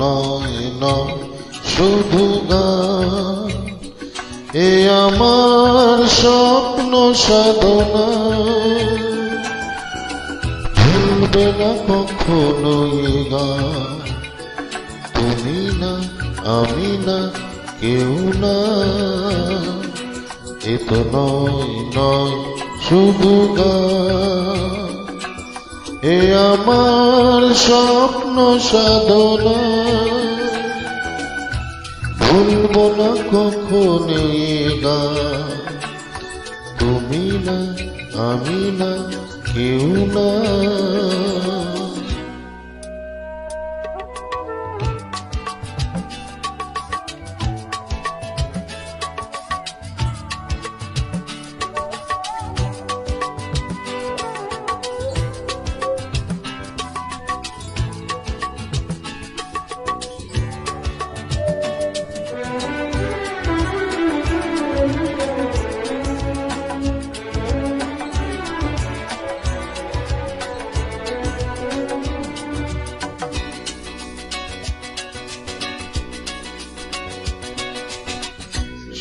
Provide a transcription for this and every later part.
নয় নয় শুধু গান, এ আমার স্বপ্ন সাধনা। ভুলবে না কখনো এ গান, তুমি না আমি না কেউ না। এ তো নয় নয় শুধু গান, এ আমার স্বপ্ন সাধনা। ভুলব না কখনো এ গান, তুমি না আমি না কেউ না।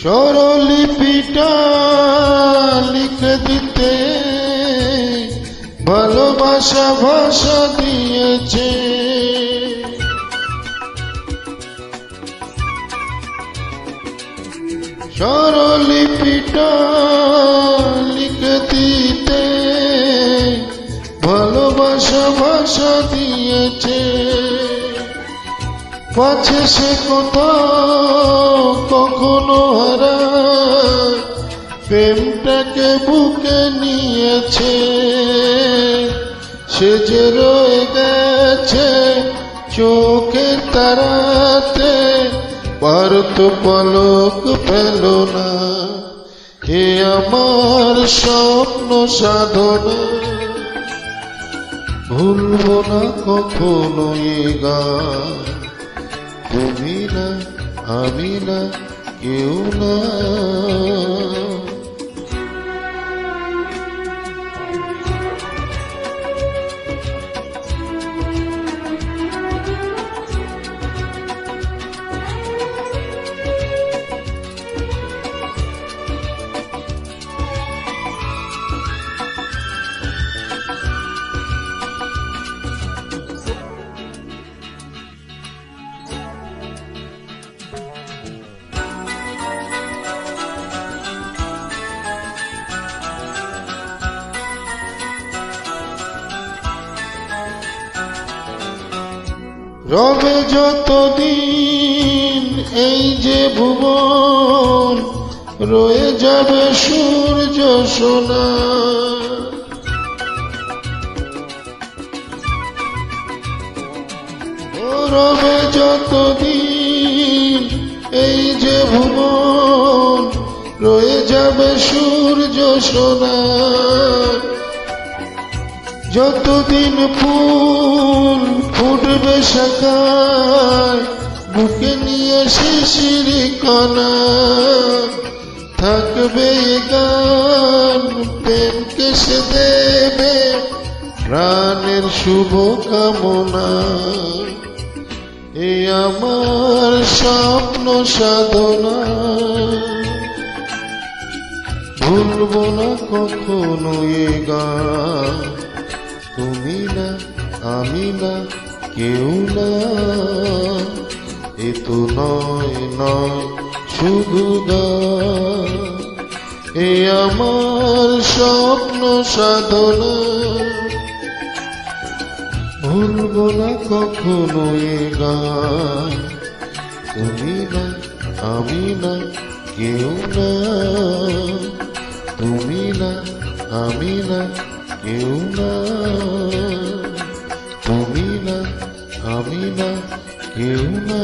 স্বরলিপিটা লিখে দিতে ভালোবাসা ভাষা দিয়েছে। স্বরলিপিটা লিখে দিতে ভালোবাসা ভাষা দিয়েছে। পাছে সে কোথাও কখনো হারায়, প্রেমটাকে বুকে নিয়েছে। সে যে রয়ে গেছে চোখের তারাতে, পারত পলক পেল না। এ আমার স্বপ্ন সাধনা, ভুলব না কখনো এ গান, তুমি না আমি না কেউ না। রবে যতদিন এই যে ভুবন, রয়ে যাবে সূর্য সোনা। রবে যতদিন এই যে ভুবন, রয়ে যাবে সূর্য সোনা। যতদিন ফুল ফুটবে শাখায়, বুকে নিয়ে শিশির কণা, থাকবে গান প্রেমকে সে দেবে প্রাণের শুভ কামনা। এ আমার স্বপ্ন সাধনা, ভুলব না কখনো এ গান, তুমি না আমি না কেউ না। এ তো নয় নয় শুধু গান, এ আমার স্বপ্ন সাধনা। ভুলব না কখনো এ গান, তুমি না আমি না কেউ না। তুমি না আমি না কেউ না, তুমি না আমি না কেউ না।